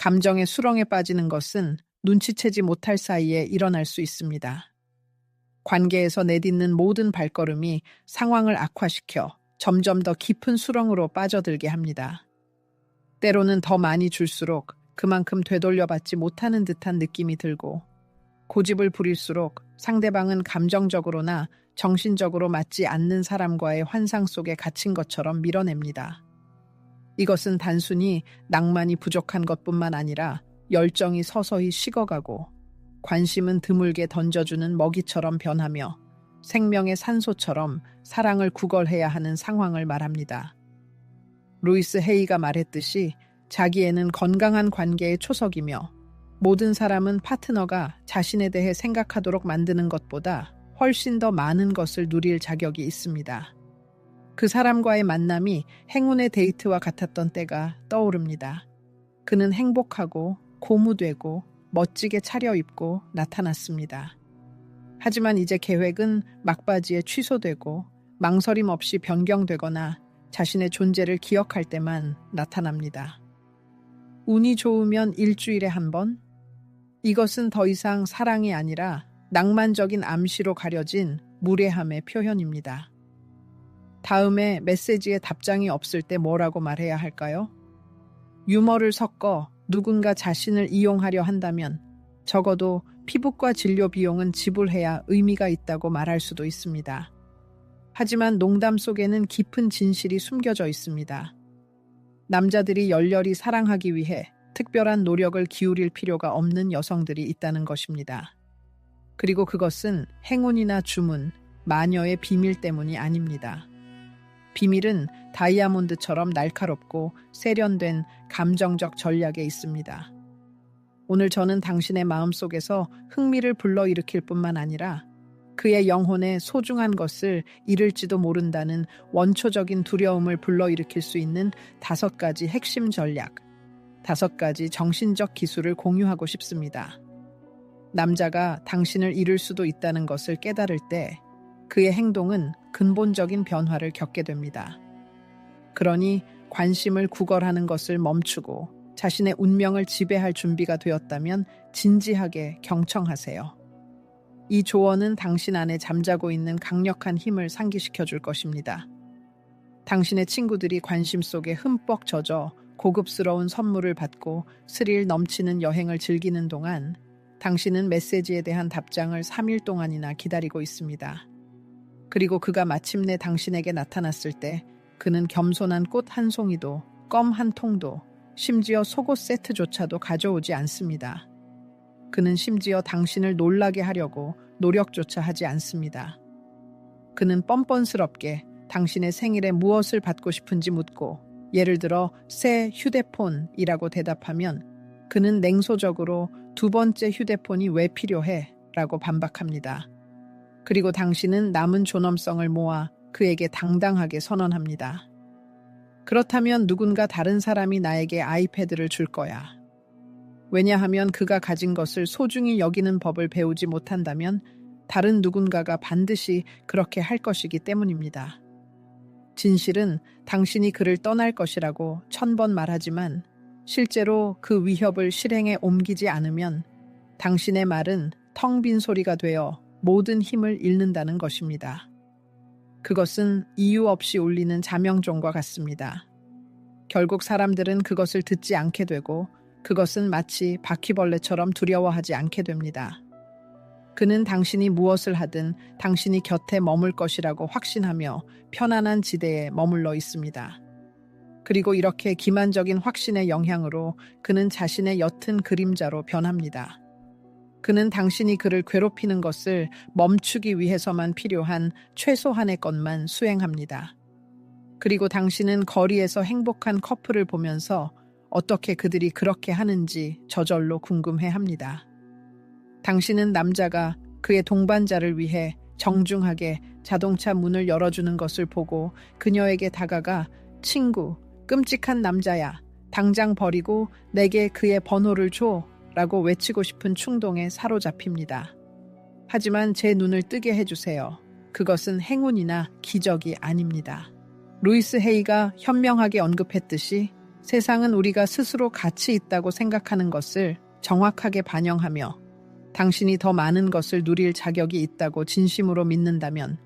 감정의 수렁에 빠지는 것은 눈치채지 못할 사이에 일어날 수 있습니다. 관계에서 내딛는 모든 발걸음이 상황을 악화시켜 점점 더 깊은 수렁으로 빠져들게 합니다. 때로는 더 많이 줄수록 그만큼 되돌려받지 못하는 듯한 느낌이 들고, 고집을 부릴수록 상대방은 감정적으로나 정신적으로 맞지 않는 사람과의 환상 속에 갇힌 것처럼 밀어냅니다. 이것은 단순히 낭만이 부족한 것뿐만 아니라 열정이 서서히 식어가고, 관심은 드물게 던져주는 먹이처럼 변하며 생명의 산소처럼 사랑을 구걸해야 하는 상황을 말합니다. 루이스 헤이가 말했듯이 자기애는 건강한 관계의 초석이며, 모든 사람은 파트너가 자신에 대해 생각하도록 만드는 것보다 훨씬 더 많은 것을 누릴 자격이 있습니다. 그 사람과의 만남이 행운의 데이트와 같았던 때가 떠오릅니다. 그는 행복하고 고무되고 멋지게 차려입고 나타났습니다. 하지만 이제 계획은 막바지에 취소되고 망설임 없이 변경되거나 자신의 존재를 기억할 때만 나타납니다. 운이 좋으면 일주일에 한 번? 이것은 더 이상 사랑이 아니라 낭만적인 암시로 가려진 무례함의 표현입니다. 다음에 메시지에 답장이 없을 때 뭐라고 말해야 할까요? 유머를 섞어 누군가 자신을 이용하려 한다면 적어도 피부과 진료 비용은 지불해야 의미가 있다고 말할 수도 있습니다. 하지만 농담 속에는 깊은 진실이 숨겨져 있습니다. 남자들이 열렬히 사랑하기 위해 특별한 노력을 기울일 필요가 없는 여성들이 있다는 것입니다. 그리고 그것은 행운이나 주문, 마녀의 비밀 때문이 아닙니다. 비밀은 다이아몬드처럼 날카롭고 세련된 감정적 전략에 있습니다. 오늘 저는 당신의 마음속에서 흥미를 불러일으킬 뿐만 아니라 그의 영혼에 소중한 것을 잃을지도 모른다는 원초적인 두려움을 불러일으킬 수 있는 5가지 핵심 전략, 5가지 정신적 기술을 공유하고 싶습니다. 남자가 당신을 잃을 수도 있다는 것을 깨달을 때 그의 행동은 근본적인 변화를 겪게 됩니다. 그러니 관심을 구걸하는 것을 멈추고 자신의 운명을 지배할 준비가 되었다면 진지하게 경청하세요. 이 조언은 당신 안에 잠자고 있는 강력한 힘을 상기시켜 줄 것입니다. 당신의 친구들이 관심 속에 흠뻑 젖어 고급스러운 선물을 받고 스릴 넘치는 여행을 즐기는 동안 당신은 메시지에 대한 답장을 3일 동안이나 기다리고 있습니다. 그리고 그가 마침내 당신에게 나타났을 때 그는 겸손한 꽃 한 송이도, 껌 한 통도, 심지어 속옷 세트조차도 가져오지 않습니다. 그는 심지어 당신을 놀라게 하려고 노력조차 하지 않습니다. 그는 뻔뻔스럽게 당신의 생일에 무엇을 받고 싶은지 묻고, 예를 들어 새 휴대폰이라고 대답하면 그는 냉소적으로 2번째 휴대폰이 왜 필요해? 라고 반박합니다. 그리고 당신은 남은 존엄성을 모아 그에게 당당하게 선언합니다. 그렇다면 누군가 다른 사람이 나에게 아이패드를 줄 거야. 왜냐하면 그가 가진 것을 소중히 여기는 법을 배우지 못한다면 다른 누군가가 반드시 그렇게 할 것이기 때문입니다. 진실은 당신이 그를 떠날 것이라고 1000번 말하지만 실제로 그 위협을 실행에 옮기지 않으면 당신의 말은 텅 빈 소리가 되어 모든 힘을 잃는다는 것입니다. 그것은 이유 없이 울리는 자명종과 같습니다. 결국 사람들은 그것을 듣지 않게 되고 그것은 마치 바퀴벌레처럼 두려워하지 않게 됩니다. 그는 당신이 무엇을 하든 당신이 곁에 머물 것이라고 확신하며 편안한 지대에 머물러 있습니다. 그리고 이렇게 기만적인 확신의 영향으로 그는 자신의 옅은 그림자로 변합니다. 그는 당신이 그를 괴롭히는 것을 멈추기 위해서만 필요한 최소한의 것만 수행합니다. 그리고 당신은 거리에서 행복한 커플을 보면서 어떻게 그들이 그렇게 하는지 저절로 궁금해합니다. 당신은 남자가 그의 동반자를 위해 정중하게 자동차 문을 열어주는 것을 보고 그녀에게 다가가 친구, 끔찍한 남자야, 당장 버리고 내게 그의 번호를 줘 라고 외치고 싶은 충동에 사로잡힙니다. 하지만 제 눈을 뜨게 해주세요. 그것은 행운이나 기적이 아닙니다. 루이스 헤이가 현명하게 언급했듯이 세상은 우리가 스스로 가치 있다고 생각하는 것을 정확하게 반영하며 당신이 더 많은 것을 누릴 자격이 있다고 진심으로 믿는다면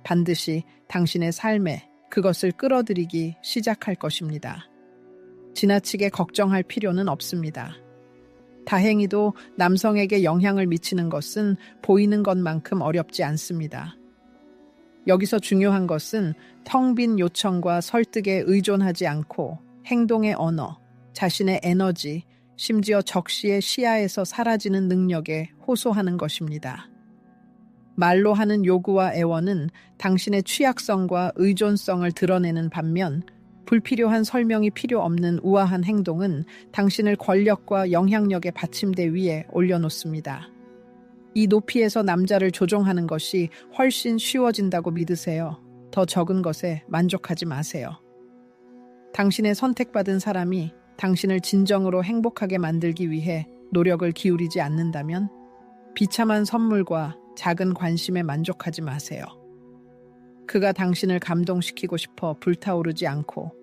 반드시 당신의 삶에 그것을 끌어들이기 시작할 것입니다. 지나치게 걱정할 필요는 없습니다. 다행히도 남성에게 영향을 미치는 것은 보이는 것만큼 어렵지 않습니다. 여기서 중요한 것은 텅 빈 요청과 설득에 의존하지 않고 행동의 언어, 자신의 에너지, 심지어 적시의 시야에서 사라지는 능력에 호소하는 것입니다. 말로 하는 요구와 애원은 당신의 취약성과 의존성을 드러내는 반면 불필요한 설명이 필요 없는 우아한 행동은 당신을 권력과 영향력의 받침대 위에 올려놓습니다. 이 높이에서 남자를 조종하는 것이 훨씬 쉬워진다고 믿으세요. 더 적은 것에 만족하지 마세요. 당신의 선택받은 사람이 당신을 진정으로 행복하게 만들기 위해 노력을 기울이지 않는다면 비참한 선물과 작은 관심에 만족하지 마세요. 그가 당신을 감동시키고 싶어 불타오르지 않고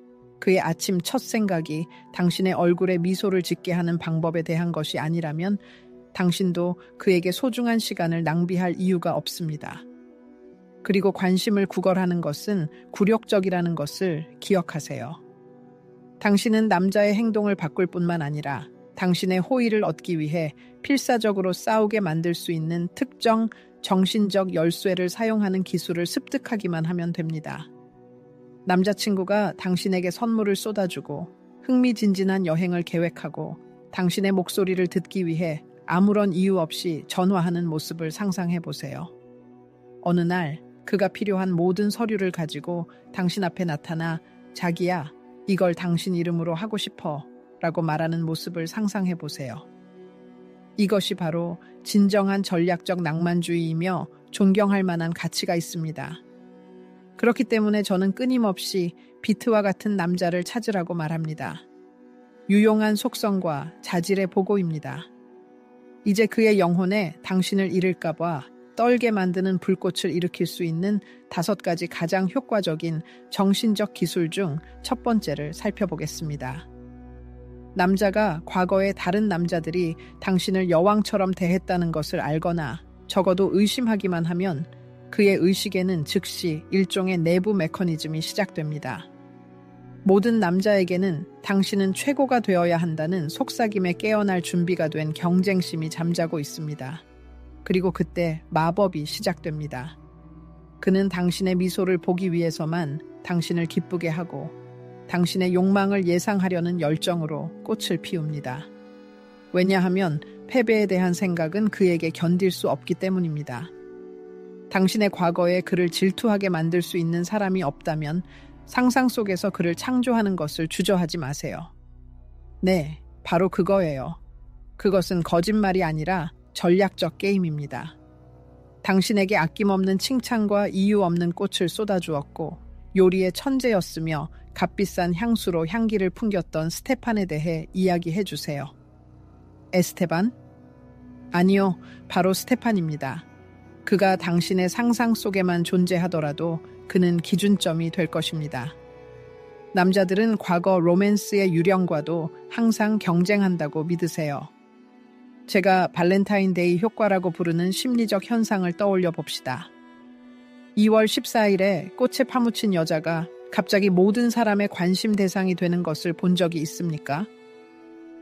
그의 아침 첫 생각이 당신의 얼굴에 미소를 짓게 하는 방법에 대한 것이 아니라면 당신도 그에게 소중한 시간을 낭비할 이유가 없습니다. 그리고 관심을 구걸하는 것은 굴욕적이라는 것을 기억하세요. 당신은 남자의 행동을 바꿀 뿐만 아니라 당신의 호의를 얻기 위해 필사적으로 싸우게 만들 수 있는 특정 정신적 열쇠를 사용하는 기술을 습득하기만 하면 됩니다. 남자친구가 당신에게 선물을 쏟아주고 흥미진진한 여행을 계획하고 당신의 목소리를 듣기 위해 아무런 이유 없이 전화하는 모습을 상상해 보세요. 어느 날 그가 필요한 모든 서류를 가지고 당신 앞에 나타나 자기야, 이걸 당신 이름으로 하고 싶어 라고 말하는 모습을 상상해 보세요. 이것이 바로 진정한 전략적 낭만주의이며 존경할 만한 가치가 있습니다. 그렇기 때문에 저는 끊임없이 비트와 같은 남자를 찾으라고 말합니다. 유용한 속성과 자질의 보고입니다. 이제 그의 영혼에 당신을 잃을까봐 떨게 만드는 불꽃을 일으킬 수 있는 5가지 가장 효과적인 정신적 기술 중 첫 번째를 살펴보겠습니다. 남자가 과거에 다른 남자들이 당신을 여왕처럼 대했다는 것을 알거나 적어도 의심하기만 하면 그의 의식에는 즉시 일종의 내부 메커니즘이 시작됩니다. 모든 남자에게는 당신은 최고가 되어야 한다는 속삭임에 깨어날 준비가 된 경쟁심이 잠자고 있습니다. 그리고 그때 마법이 시작됩니다. 그는 당신의 미소를 보기 위해서만 당신을 기쁘게 하고 당신의 욕망을 예상하려는 열정으로 꽃을 피웁니다. 왜냐하면 패배에 대한 생각은 그에게 견딜 수 없기 때문입니다. 당신의 과거에 그를 질투하게 만들 수 있는 사람이 없다면 상상 속에서 그를 창조하는 것을 주저하지 마세요. 네, 바로 그거예요. 그것은 거짓말이 아니라 전략적 게임입니다. 당신에게 아낌없는 칭찬과 이유 없는 꽃을 쏟아주었고 요리의 천재였으며 값비싼 향수로 향기를 풍겼던 스테판에 대해 이야기해 주세요. 에스테반? 아니요, 바로 스테판입니다. 그가 당신의 상상 속에만 존재하더라도 그는 기준점이 될 것입니다. 남자들은 과거 로맨스의 유령과도 항상 경쟁한다고 믿으세요. 제가 발렌타인데이 효과라고 부르는 심리적 현상을 떠올려 봅시다. 2월 14일에 꽃에 파묻힌 여자가 갑자기 모든 사람의 관심 대상이 되는 것을 본 적이 있습니까?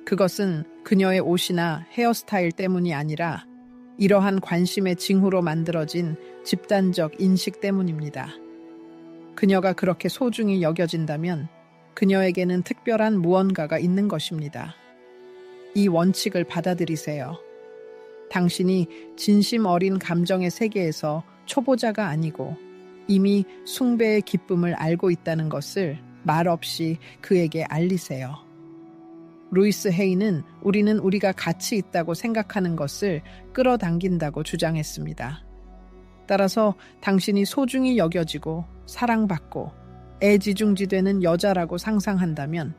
그것은 그녀의 옷이나 헤어스타일 때문이 아니라 이러한 관심의 징후로 만들어진 집단적 인식 때문입니다. 그녀가 그렇게 소중히 여겨진다면 그녀에게는 특별한 무언가가 있는 것입니다. 이 원칙을 받아들이세요. 당신이 진심 어린 감정의 세계에서 초보자가 아니고 이미 숭배의 기쁨을 알고 있다는 것을 말없이 그에게 알리세요. 루이스 헤이는 우리는 우리가 가치 있다고 생각하는 것을 끌어당긴다고 주장했습니다. 따라서 당신이 소중히 여겨지고 사랑받고 애지중지되는 여자라고 상상한다면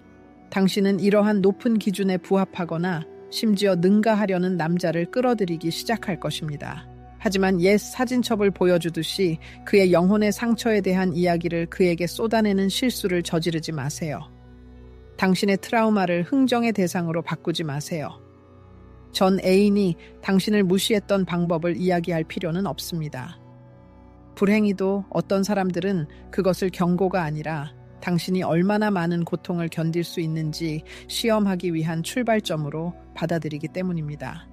당신은 이러한 높은 기준에 부합하거나 심지어 능가하려는 남자를 끌어들이기 시작할 것입니다. 하지만 옛 사진첩을 보여주듯이 그의 영혼의 상처에 대한 이야기를 그에게 쏟아내는 실수를 저지르지 마세요. 당신의 트라우마를 흥정의 대상으로 바꾸지 마세요. 전 애인이 당신을 무시했던 방법을 이야기할 필요는 없습니다. 불행히도 어떤 사람들은 그것을 경고가 아니라 당신이 얼마나 많은 고통을 견딜 수 있는지 시험하기 위한 출발점으로 받아들이기 때문입니다.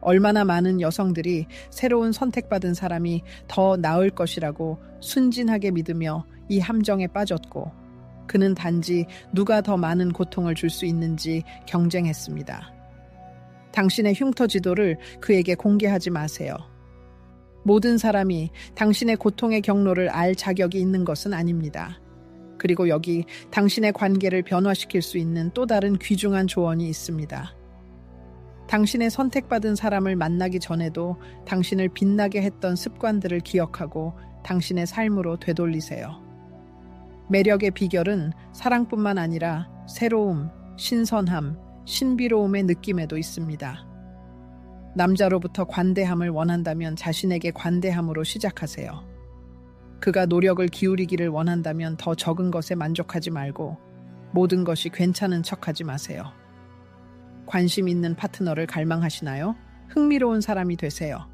얼마나 많은 여성들이 새로운 선택받은 사람이 더 나을 것이라고 순진하게 믿으며 이 함정에 빠졌고, 그는 단지 누가 더 많은 고통을 줄 수 있는지 경쟁했습니다. 당신의 흉터 지도를 그에게 공개하지 마세요. 모든 사람이 당신의 고통의 경로를 알 자격이 있는 것은 아닙니다. 그리고 여기 당신의 관계를 변화시킬 수 있는 또 다른 귀중한 조언이 있습니다. 당신의 선택받은 사람을 만나기 전에도 당신을 빛나게 했던 습관들을 기억하고 당신의 삶으로 되돌리세요. 매력의 비결은 사랑뿐만 아니라 새로움, 신선함, 신비로움의 느낌에도 있습니다. 남자로부터 관대함을 원한다면 자신에게 관대함으로 시작하세요. 그가 노력을 기울이기를 원한다면 더 적은 것에 만족하지 말고 모든 것이 괜찮은 척하지 마세요. 관심 있는 파트너를 갈망하시나요? 흥미로운 사람이 되세요.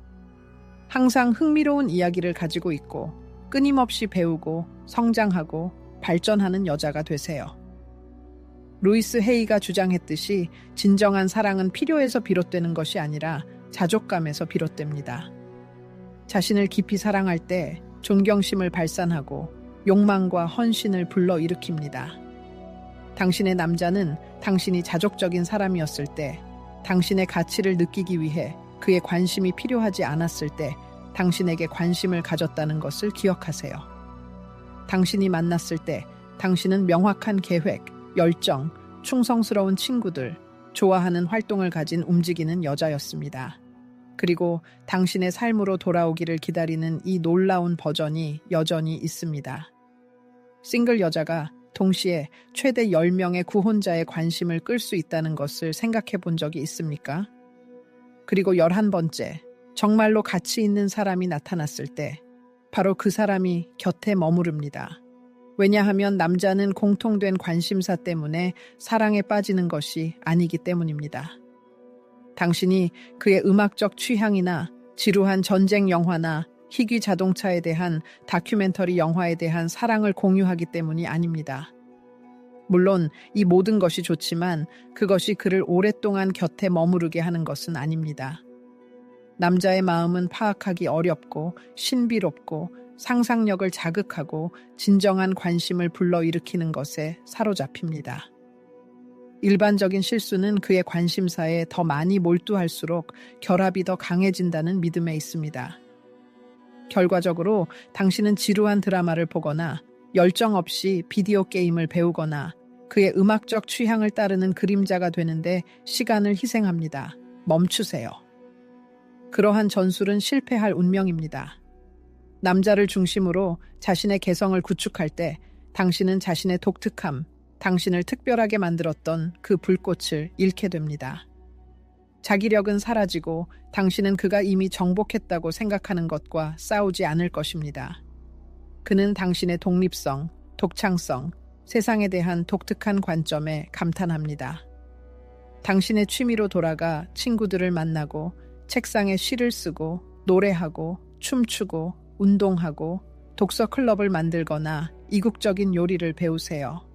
항상 흥미로운 이야기를 가지고 있고 끊임없이 배우고 성장하고 발전하는 여자가 되세요. 루이스 헤이가 주장했듯이 진정한 사랑은 필요에서 비롯되는 것이 아니라 자족감에서 비롯됩니다. 자신을 깊이 사랑할 때 존경심을 발산하고 욕망과 헌신을 불러일으킵니다. 당신의 남자는 당신이 자족적인 사람이었을 때, 당신의 가치를 느끼기 위해 그의 관심이 필요하지 않았을 때 당신에게 관심을 가졌다는 것을 기억하세요. 당신이 만났을 때 당신은 명확한 계획, 열정, 충성스러운 친구들, 좋아하는 활동을 가진 움직이는 여자였습니다. 그리고 당신의 삶으로 돌아오기를 기다리는 이 놀라운 버전이 여전히 있습니다. 싱글 여자가 동시에 최대 10명의 구혼자의 관심을 끌 수 있다는 것을 생각해 본 적이 있습니까? 그리고 11번째, 정말로 가치 있는 사람이 나타났을 때 바로 그 사람이 곁에 머무릅니다. 왜냐하면 남자는 공통된 관심사 때문에 사랑에 빠지는 것이 아니기 때문입니다. 당신이 그의 음악적 취향이나 지루한 전쟁 영화나 희귀 자동차에 대한 다큐멘터리 영화에 대한 사랑을 공유하기 때문이 아닙니다. 물론 이 모든 것이 좋지만 그것이 그를 오랫동안 곁에 머무르게 하는 것은 아닙니다. 남자의 마음은 파악하기 어렵고 신비롭고 상상력을 자극하고 진정한 관심을 불러일으키는 것에 사로잡힙니다. 일반적인 실수는 그의 관심사에 더 많이 몰두할수록 결합이 더 강해진다는 믿음에 있습니다. 결과적으로 당신은 지루한 드라마를 보거나 열정 없이 비디오 게임을 배우거나 그의 음악적 취향을 따르는 그림자가 되는데 시간을 희생합니다. 멈추세요. 그러한 전술은 실패할 운명입니다. 남자를 중심으로 자신의 개성을 구축할 때 당신은 자신의 독특함, 당신을 특별하게 만들었던 그 불꽃을 잃게 됩니다. 자기력은 사라지고 당신은 그가 이미 정복했다고 생각하는 것과 싸우지 않을 것입니다. 그는 당신의 독립성, 독창성, 세상에 대한 독특한 관점에 감탄합니다. 당신의 취미로 돌아가 친구들을 만나고 책상에 시를 쓰고 노래하고 춤추고 운동하고 독서 클럽을 만들거나 이국적인 요리를 배우세요.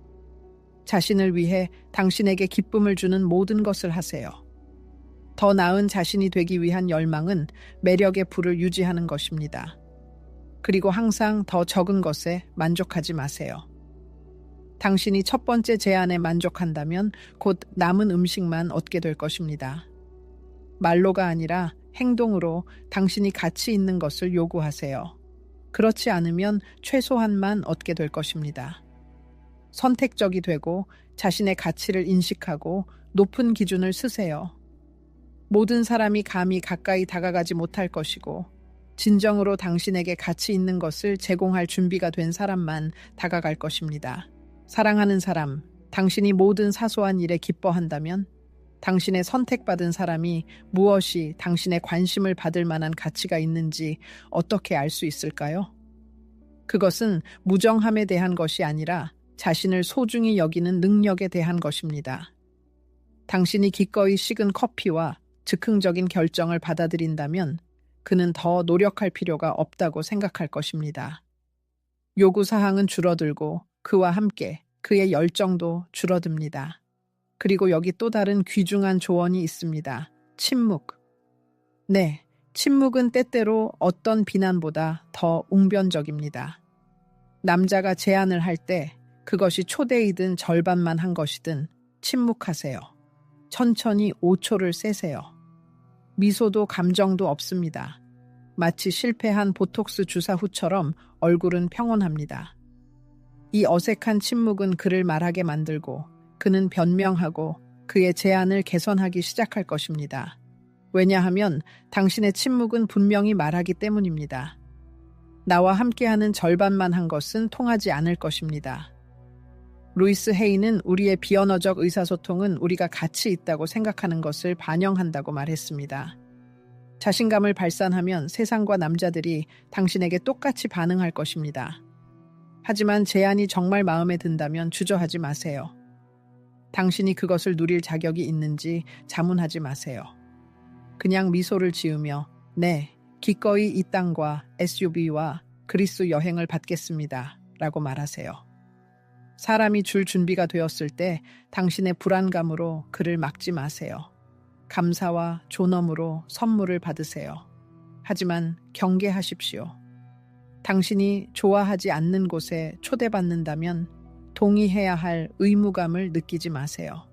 자신을 위해 당신에게 기쁨을 주는 모든 것을 하세요. 더 나은 자신이 되기 위한 열망은 매력의 불을 유지하는 것입니다. 그리고 항상 더 적은 것에 만족하지 마세요. 당신이 첫 번째 제안에 만족한다면 곧 남은 음식만 얻게 될 것입니다. 말로가 아니라 행동으로 당신이 가치 있는 것을 요구하세요. 그렇지 않으면 최소한만 얻게 될 것입니다. 선택적이 되고 자신의 가치를 인식하고 높은 기준을 쓰세요. 모든 사람이 감히 가까이 다가가지 못할 것이고 진정으로 당신에게 가치 있는 것을 제공할 준비가 된 사람만 다가갈 것입니다. 사랑하는 사람, 당신이 모든 사소한 일에 기뻐한다면 당신의 선택받은 사람이 무엇이 당신의 관심을 받을 만한 가치가 있는지 어떻게 알 수 있을까요? 그것은 무정함에 대한 것이 아니라 자신을 소중히 여기는 능력에 대한 것입니다. 당신이 기꺼이 식은 커피와 즉흥적인 결정을 받아들인다면 그는 더 노력할 필요가 없다고 생각할 것입니다. 요구사항은 줄어들고 그와 함께 그의 열정도 줄어듭니다. 그리고 여기 또 다른 귀중한 조언이 있습니다. 침묵. 네, 침묵은 때때로 어떤 비난보다 더 웅변적입니다. 남자가 제안을 할 때 그것이 초대이든 절반만 한 것이든 침묵하세요. 천천히 5초를 세세요. 미소도 감정도 없습니다. 마치 실패한 보톡스 주사 후처럼 얼굴은 평온합니다. 이 어색한 침묵은 그를 말하게 만들고 그는 변명하고 그의 제안을 개선하기 시작할 것입니다. 왜냐하면 당신의 침묵은 분명히 말하기 때문입니다. 나와 함께하는 절반만 한 것은 통하지 않을 것입니다. 루이스 헤이는 우리의 비언어적 의사소통은 우리가 가치 있다고 생각하는 것을 반영한다고 말했습니다. 자신감을 발산하면 세상과 남자들이 당신에게 똑같이 반응할 것입니다. 하지만 제안이 정말 마음에 든다면 주저하지 마세요. 당신이 그것을 누릴 자격이 있는지 자문하지 마세요. 그냥 미소를 지으며 네, 기꺼이 이 땅과 SUV와 그리스 여행을 받겠습니다. 라고 말하세요. 사람이 줄 준비가 되었을 때 당신의 불안감으로 그를 막지 마세요. 감사와 존엄으로 선물을 받으세요. 하지만 경계하십시오. 당신이 좋아하지 않는 곳에 초대받는다면 동의해야 할 의무감을 느끼지 마세요.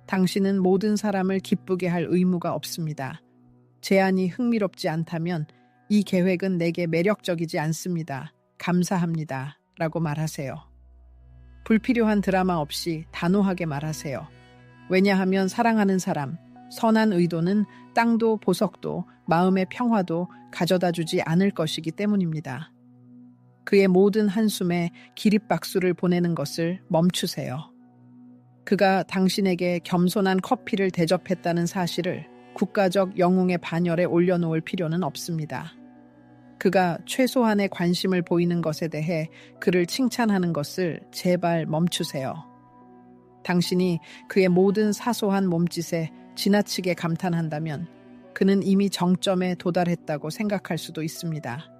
당신은 모든 사람을 기쁘게 할 의무가 없습니다. 제안이 흥미롭지 않다면 이 계획은 내게 매력적이지 않습니다. 감사합니다. 라고 말하세요. 불필요한 드라마 없이 단호하게 말하세요. 왜냐하면 사랑하는 사람, 선한 의도는 땅도 보석도 마음의 평화도 가져다 주지 않을 것이기 때문입니다. 그의 모든 한숨에 기립박수를 보내는 것을 멈추세요. 그가 당신에게 겸손한 커피를 대접했다는 사실을 국가적 영웅의 반열에 올려놓을 필요는 없습니다. 그가 최소한의 관심을 보이는 것에 대해 그를 칭찬하는 것을 제발 멈추세요. 당신이 그의 모든 사소한 몸짓에 지나치게 감탄한다면 그는 이미 정점에 도달했다고 생각할 수도 있습니다.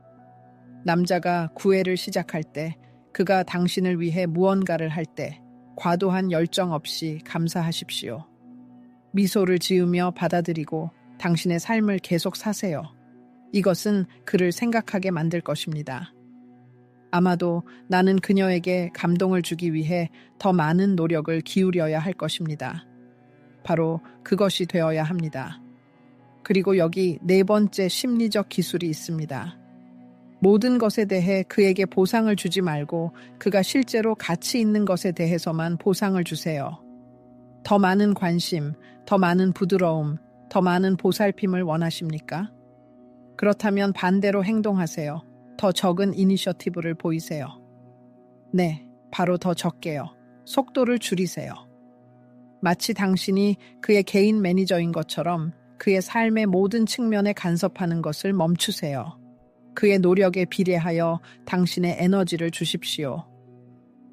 남자가 구애를 시작할 때, 그가 당신을 위해 무언가를 할 때 과도한 열정 없이 감사하십시오. 미소를 지으며 받아들이고 당신의 삶을 계속 사세요. 이것은 그를 생각하게 만들 것입니다. 아마도 나는 그녀에게 감동을 주기 위해 더 많은 노력을 기울여야 할 것입니다. 바로 그것이 되어야 합니다. 그리고 여기 네 번째 심리적 기술이 있습니다. 모든 것에 대해 그에게 보상을 주지 말고 그가 실제로 가치 있는 것에 대해서만 보상을 주세요. 더 많은 관심, 더 많은 부드러움, 더 많은 보살핌을 원하십니까? 그렇다면 반대로 행동하세요. 더 적은 이니셔티브를 보이세요. 네, 바로 더 적게요. 속도를 줄이세요. 마치 당신이 그의 개인 매니저인 것처럼 그의 삶의 모든 측면에 간섭하는 것을 멈추세요. 그의 노력에 비례하여 당신의 에너지를 주십시오.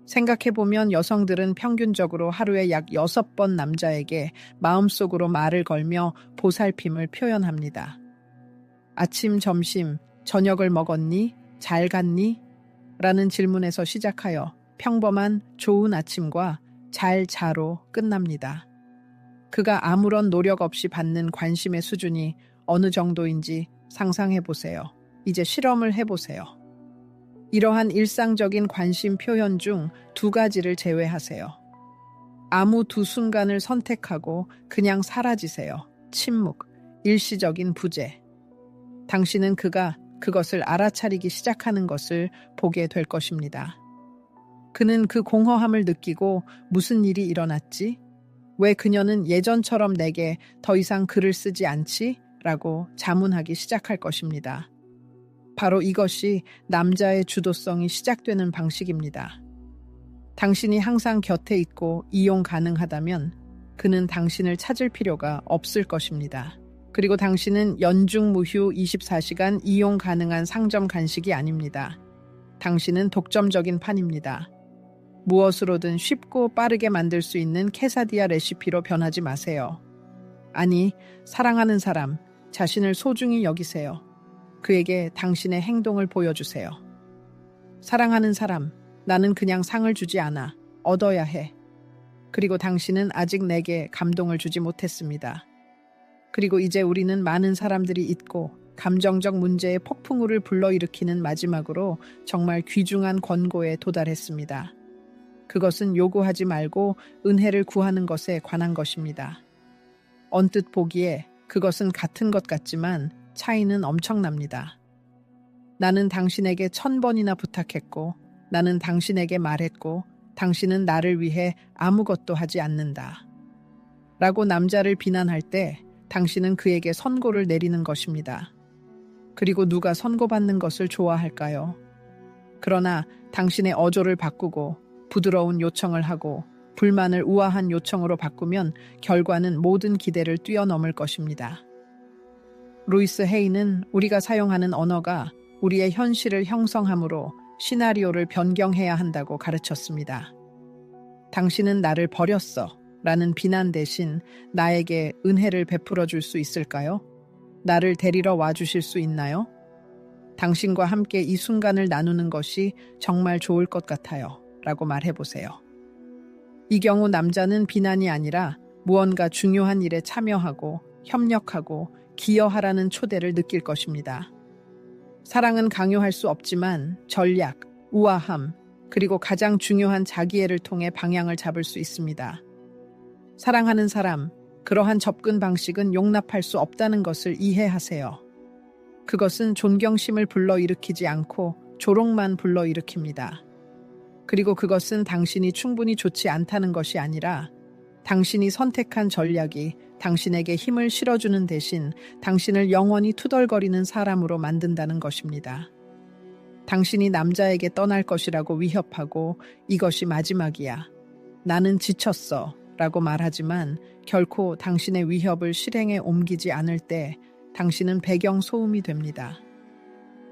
생각해보면 여성들은 평균적으로 하루에 약 6번 남자에게 마음속으로 말을 걸며 보살핌을 표현합니다. 아침, 점심, 저녁을 먹었니? 잘 갔니? 라는 질문에서 시작하여 평범한 좋은 아침과 잘 자로 끝납니다. 그가 아무런 노력 없이 받는 관심의 수준이 어느 정도인지 상상해보세요. 이제 실험을 해보세요. 이러한 일상적인 관심 표현 중 2가지를 제외하세요. 아무 2 순간을 선택하고 그냥 사라지세요. 침묵, 일시적인 부재. 당신은 그가 그것을 알아차리기 시작하는 것을 보게 될 것입니다. 그는 그 공허함을 느끼고 무슨 일이 일어났지? 왜 그녀는 예전처럼 내게 더 이상 글을 쓰지 않지? 라고 자문하기 시작할 것입니다. 바로 이것이 남자의 주도성이 시작되는 방식입니다. 당신이 항상 곁에 있고 이용 가능하다면 그는 당신을 찾을 필요가 없을 것입니다. 그리고 당신은 연중무휴 24시간 이용 가능한 상점 간식이 아닙니다. 당신은 독점적인 판입니다. 무엇으로든 쉽고 빠르게 만들 수 있는 케사디아 레시피로 변하지 마세요. 아니, 사랑하는 사람, 자신을 소중히 여기세요. 그에게 당신의 행동을 보여주세요. 사랑하는 사람, 나는 그냥 상을 주지 않아. 얻어야 해. 그리고 당신은 아직 내게 감동을 주지 못했습니다. 그리고 이제 우리는 많은 사람들이 잊고 감정적 문제의 폭풍우를 불러일으키는 마지막으로 정말 귀중한 권고에 도달했습니다. 그것은 요구하지 말고 은혜를 구하는 것에 관한 것입니다. 언뜻 보기에 그것은 같은 것 같지만 차이는 엄청납니다. 나는 당신에게 1000번이나 부탁했고, 나는 당신에게 말했고, 당신은 나를 위해 아무것도 하지 않는다. 라고 남자를 비난할 때 당신은 그에게 선고를 내리는 것입니다. 그리고 누가 선고받는 것을 좋아할까요? 그러나 당신의 어조를 바꾸고 부드러운 요청을 하고 불만을 우아한 요청으로 바꾸면 결과는 모든 기대를 뛰어넘을 것입니다. 루이스 헤이는 우리가 사용하는 언어가 우리의 현실을 형성하므로 시나리오를 변경해야 한다고 가르쳤습니다. 당신은 나를 버렸어 라는 비난 대신 나에게 은혜를 베풀어 줄 수 있을까요? 나를 데리러 와 주실 수 있나요? 당신과 함께 이 순간을 나누는 것이 정말 좋을 것 같아요. 라고 말해보세요. 이 경우 남자는 비난이 아니라 무언가 중요한 일에 참여하고 협력하고 기여하라는 초대를 느낄 것입니다. 사랑은 강요할 수 없지만 전략, 우아함, 그리고 가장 중요한 자기애를 통해 방향을 잡을 수 있습니다. 사랑하는 사람, 그러한 접근 방식은 용납할 수 없다는 것을 이해하세요. 그것은 존경심을 불러일으키지 않고 조롱만 불러일으킵니다. 그리고 그것은 당신이 충분히 좋지 않다는 것이 아니라 당신이 선택한 전략이 당신에게 힘을 실어주는 대신 당신을 영원히 투덜거리는 사람으로 만든다는 것입니다. 당신이 남자에게 떠날 것이라고 위협하고 이것이 마지막이야. 나는 지쳤어. 라고 말하지만 결코 당신의 위협을 실행에 옮기지 않을 때 당신은 배경 소음이 됩니다.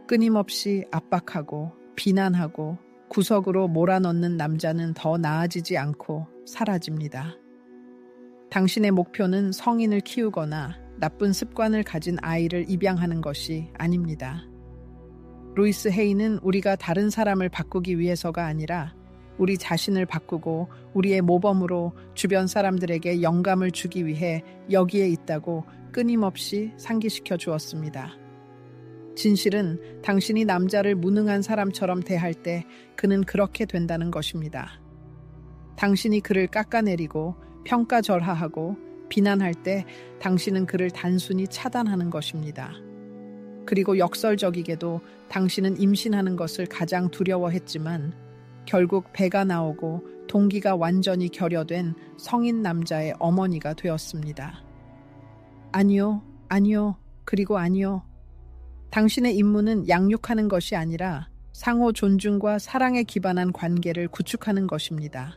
끊임없이 압박하고 비난하고 구석으로 몰아넣는 남자는 더 나아지지 않고 사라집니다. 당신의 목표는 성인을 키우거나 나쁜 습관을 가진 아이를 입양하는 것이 아닙니다. 루이스 헤이는 우리가 다른 사람을 바꾸기 위해서가 아니라 우리 자신을 바꾸고 우리의 모범으로 주변 사람들에게 영감을 주기 위해 여기에 있다고 끊임없이 상기시켜 주었습니다. 진실은 당신이 남자를 무능한 사람처럼 대할 때 그는 그렇게 된다는 것입니다. 당신이 그를 깎아내리고 평가절하하고 비난할 때 당신은 그를 단순히 차단하는 것입니다. 그리고 역설적이게도 당신은 임신하는 것을 가장 두려워했지만 결국 배가 나오고 동기가 완전히 결여된 성인 남자의 어머니가 되었습니다. 아니요, 아니요, 그리고 아니요. 당신의 임무는 양육하는 것이 아니라 상호 존중과 사랑에 기반한 관계를 구축하는 것입니다.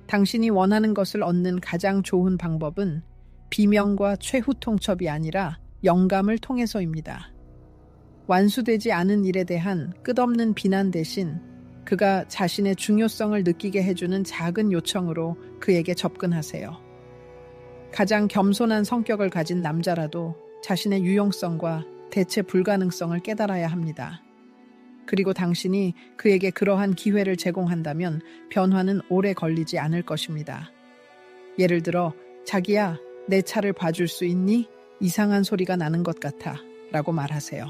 당신이 원하는 것을 얻는 가장 좋은 방법은 비명과 최후 통첩이 아니라 영감을 통해서입니다. 완수되지 않은 일에 대한 끝없는 비난 대신 그가 자신의 중요성을 느끼게 해주는 작은 요청으로 그에게 접근하세요. 가장 겸손한 성격을 가진 남자라도 자신의 유용성과 대체 불가능성을 깨달아야 합니다. 그리고 당신이 그에게 그러한 기회를 제공한다면 변화는 오래 걸리지 않을 것입니다. 예를 들어, 자기야, 내 차를 봐줄 수 있니? 이상한 소리가 나는 것 같아. 라고 말하세요.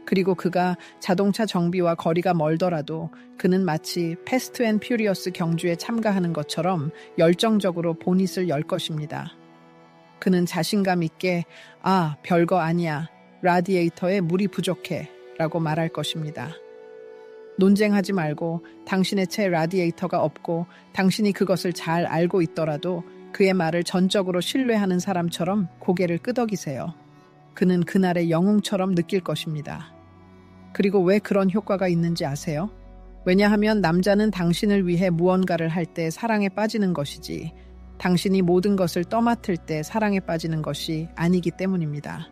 그리고 그가 자동차 정비와 거리가 멀더라도 그는 마치 패스트 앤 퓨리어스 경주에 참가하는 것처럼 열정적으로 보닛을 열 것입니다. 그는 자신감 있게 별거 아니야. 라디에이터에 물이 부족해. 라고 말할 것입니다. 논쟁하지 말고 당신의 차 라디에이터가 없고 당신이 그것을 잘 알고 있더라도 그의 말을 전적으로 신뢰하는 사람처럼 고개를 끄덕이세요. 그는 그날의 영웅처럼 느낄 것입니다. 그리고 왜 그런 효과가 있는지 아세요? 왜냐하면 남자는 당신을 위해 무언가를 할 때 사랑에 빠지는 것이지 당신이 모든 것을 떠맡을 때 사랑에 빠지는 것이 아니기 때문입니다.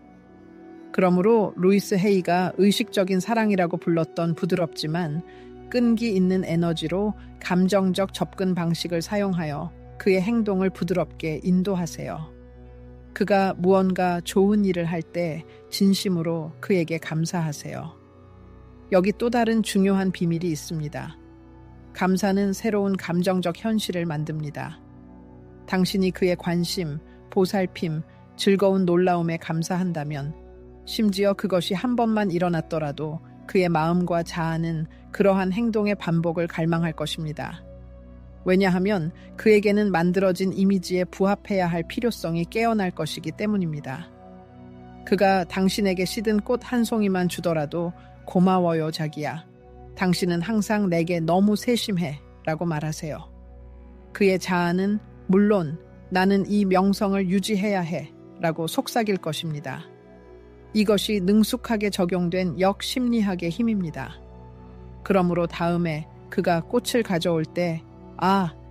그러므로 루이스 헤이가 의식적인 사랑이라고 불렀던 부드럽지만 끈기 있는 에너지로 감정적 접근 방식을 사용하여 그의 행동을 부드럽게 인도하세요. 그가 무언가 좋은 일을 할 때 진심으로 그에게 감사하세요. 여기 또 다른 중요한 비밀이 있습니다. 감사는 새로운 감정적 현실을 만듭니다. 당신이 그의 관심, 보살핌, 즐거운 놀라움에 감사한다면 심지어 그것이 한 번만 일어났더라도 그의 마음과 자아는 그러한 행동의 반복을 갈망할 것입니다. 왜냐하면 그에게는 만들어진 이미지에 부합해야 할 필요성이 깨어날 것이기 때문입니다. 그가 당신에게 시든 꽃 한 송이만 주더라도 고마워요 자기야. 당신은 항상 내게 너무 세심해 라고 말하세요. 그의 자아는 물론 나는 이 명성을 유지해야 해 라고 속삭일 것입니다. 이것이 능숙하게 적용된 역심리학의 힘입니다. 그러므로 다음에 그가 꽃을 가져올 때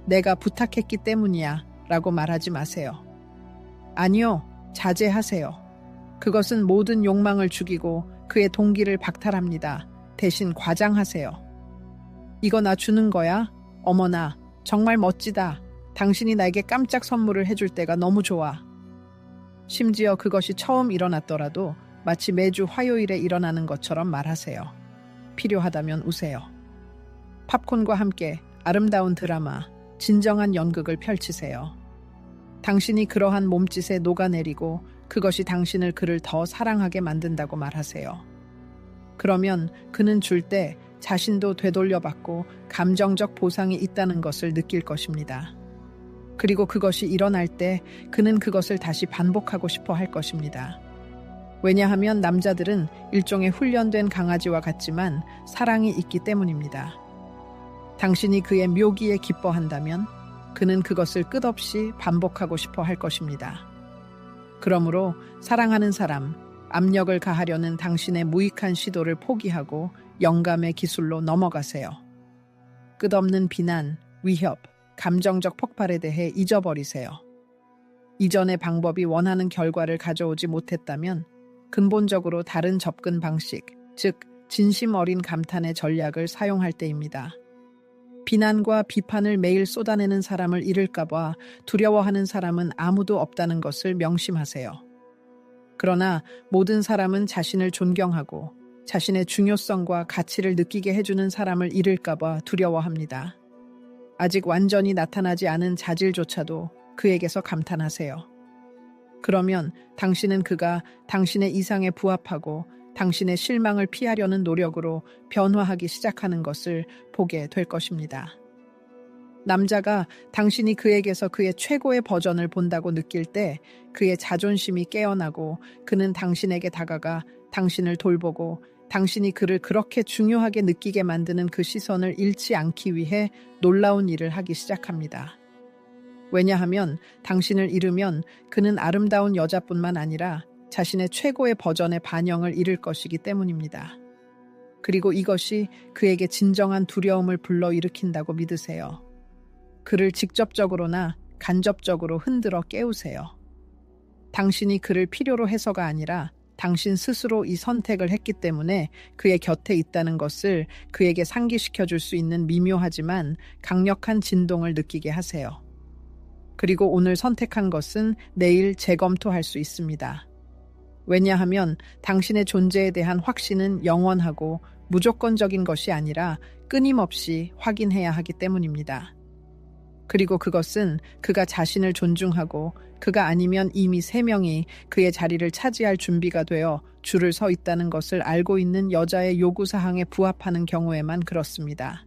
내가 부탁했기 때문이야 라고 말하지 마세요. 아니요, 자제하세요. 그것은 모든 욕망을 죽이고 그의 동기를 박탈합니다. 대신 과장하세요. 이거 나 주는 거야? 어머나, 정말 멋지다. 당신이 나에게 깜짝 선물을 해줄 때가 너무 좋아. 심지어 그것이 처음 일어났더라도 마치 매주 화요일에 일어나는 것처럼 말하세요. 필요하다면 우세요. 팝콘과 함께 아름다운 드라마, 진정한 연극을 펼치세요. 당신이 그러한 몸짓에 녹아내리고 그것이 당신을 그를 더 사랑하게 만든다고 말하세요. 그러면 그는 줄 때 자신도 되돌려받고 감정적 보상이 있다는 것을 느낄 것입니다. 그리고 그것이 일어날 때 그는 그것을 다시 반복하고 싶어 할 것입니다. 왜냐하면 남자들은 일종의 훈련된 강아지와 같지만 사랑이 있기 때문입니다. 당신이 그의 묘기에 기뻐한다면 그는 그것을 끝없이 반복하고 싶어 할 것입니다. 그러므로 사랑하는 사람, 압력을 가하려는 당신의 무익한 시도를 포기하고 영감의 기술로 넘어가세요. 끝없는 비난, 위협, 감정적 폭발에 대해 잊어버리세요. 이전의 방법이 원하는 결과를 가져오지 못했다면 근본적으로 다른 접근 방식, 즉 진심 어린 감탄의 전략을 사용할 때입니다. 비난과 비판을 매일 쏟아내는 사람을 잃을까봐 두려워하는 사람은 아무도 없다는 것을 명심하세요. 그러나 모든 사람은 자신을 존경하고 자신의 중요성과 가치를 느끼게 해주는 사람을 잃을까봐 두려워합니다. 아직 완전히 나타나지 않은 자질조차도 그에게서 감탄하세요. 그러면 당신은 그가 당신의 이상에 부합하고 당신의 실망을 피하려는 노력으로 변화하기 시작하는 것을 보게 될 것입니다. 남자가 당신이 그에게서 그의 최고의 버전을 본다고 느낄 때 그의 자존심이 깨어나고 그는 당신에게 다가가 당신을 돌보고 당신이 그를 그렇게 중요하게 느끼게 만드는 그 시선을 잃지 않기 위해 놀라운 일을 하기 시작합니다. 왜냐하면 당신을 잃으면 그는 아름다운 여자뿐만 아니라 자신의 최고의 버전의 반영을 잃을 것이기 때문입니다. 그리고 이것이 그에게 진정한 두려움을 불러일으킨다고 믿으세요. 그를 직접적으로나 간접적으로 흔들어 깨우세요. 당신이 그를 필요로 해서가 아니라 당신 스스로 이 선택을 했기 때문에 그의 곁에 있다는 것을 그에게 상기시켜 줄 수 있는 미묘하지만 강력한 진동을 느끼게 하세요. 그리고 오늘 선택한 것은 내일 재검토할 수 있습니다. 왜냐하면 당신의 존재에 대한 확신은 영원하고 무조건적인 것이 아니라 끊임없이 확인해야 하기 때문입니다. 그리고 그것은 그가 자신을 존중하고 그가 아니면 이미 3명이 그의 자리를 차지할 준비가 되어 줄을 서 있다는 것을 알고 있는 여자의 요구사항에 부합하는 경우에만 그렇습니다.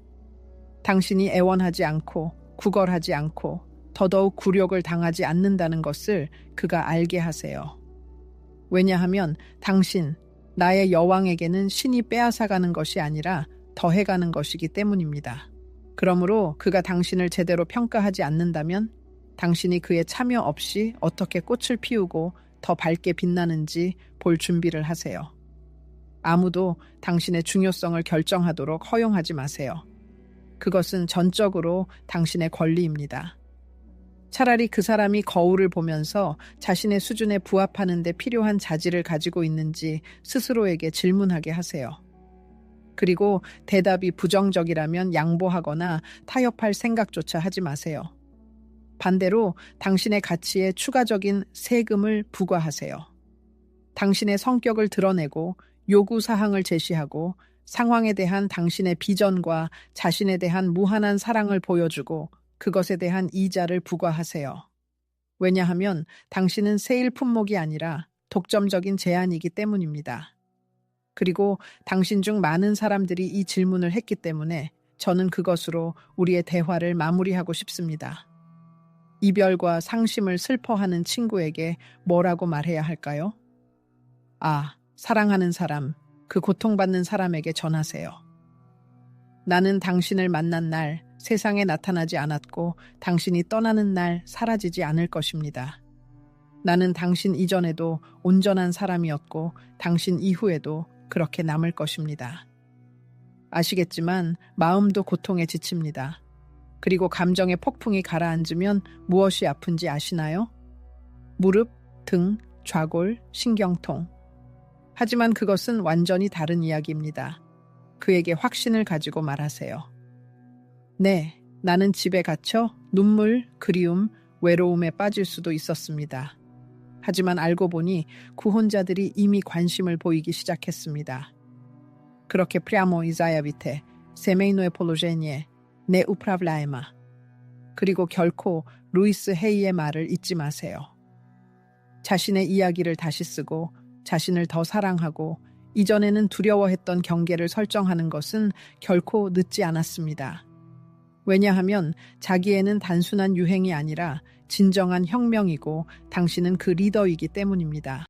당신이 애원하지 않고 구걸하지 않고 더더욱 굴욕을 당하지 않는다는 것을 그가 알게 하세요. 왜냐하면 당신, 나의 여왕에게는 신이 빼앗아가는 것이 아니라 더해가는 것이기 때문입니다. 그러므로 그가 당신을 제대로 평가하지 않는다면 당신이 그의 참여 없이 어떻게 꽃을 피우고 더 밝게 빛나는지 볼 준비를 하세요. 아무도 당신의 중요성을 결정하도록 허용하지 마세요. 그것은 전적으로 당신의 권리입니다. 차라리 그 사람이 거울을 보면서 자신의 수준에 부합하는 데 필요한 자질을 가지고 있는지 스스로에게 질문하게 하세요. 그리고 대답이 부정적이라면 양보하거나 타협할 생각조차 하지 마세요. 반대로 당신의 가치에 추가적인 세금을 부과하세요. 당신의 성격을 드러내고 요구 사항을 제시하고 상황에 대한 당신의 비전과 자신에 대한 무한한 사랑을 보여주고 그것에 대한 이자를 부과하세요. 왜냐하면 당신은 세일 품목이 아니라 독점적인 제안이기 때문입니다. 그리고 당신 중 많은 사람들이 이 질문을 했기 때문에 저는 그것으로 우리의 대화를 마무리하고 싶습니다. 이별과 상심을 슬퍼하는 친구에게 뭐라고 말해야 할까요? 사랑하는 사람, 그 고통받는 사람에게 전하세요. 나는 당신을 만난 날 세상에 나타나지 않았고 당신이 떠나는 날 사라지지 않을 것입니다. 나는 당신 이전에도 온전한 사람이었고 당신 이후에도 그렇게 남을 것입니다. 아시겠지만 마음도 고통에 지칩니다. 그리고 감정의 폭풍이 가라앉으면 무엇이 아픈지 아시나요? 무릎, 등, 좌골, 신경통. 하지만 그것은 완전히 다른 이야기입니다. 그에게 확신을 가지고 말하세요. 네, 나는 집에 갇혀 눈물, 그리움, 외로움에 빠질 수도 있었습니다. 하지만 알고 보니 구혼자들이 이미 관심을 보이기 시작했습니다. 그렇게 프리아모 이자야비테, 세메이노에 폴로제니에, 네 우프라블라에마. 그리고 결코 루이스 헤이의 말을 잊지 마세요. 자신의 이야기를 다시 쓰고 자신을 더 사랑하고 이전에는 두려워했던 경계를 설정하는 것은 결코 늦지 않았습니다. 왜냐하면 자기애는 단순한 유행이 아니라 진정한 혁명이고 당신은 그 리더이기 때문입니다.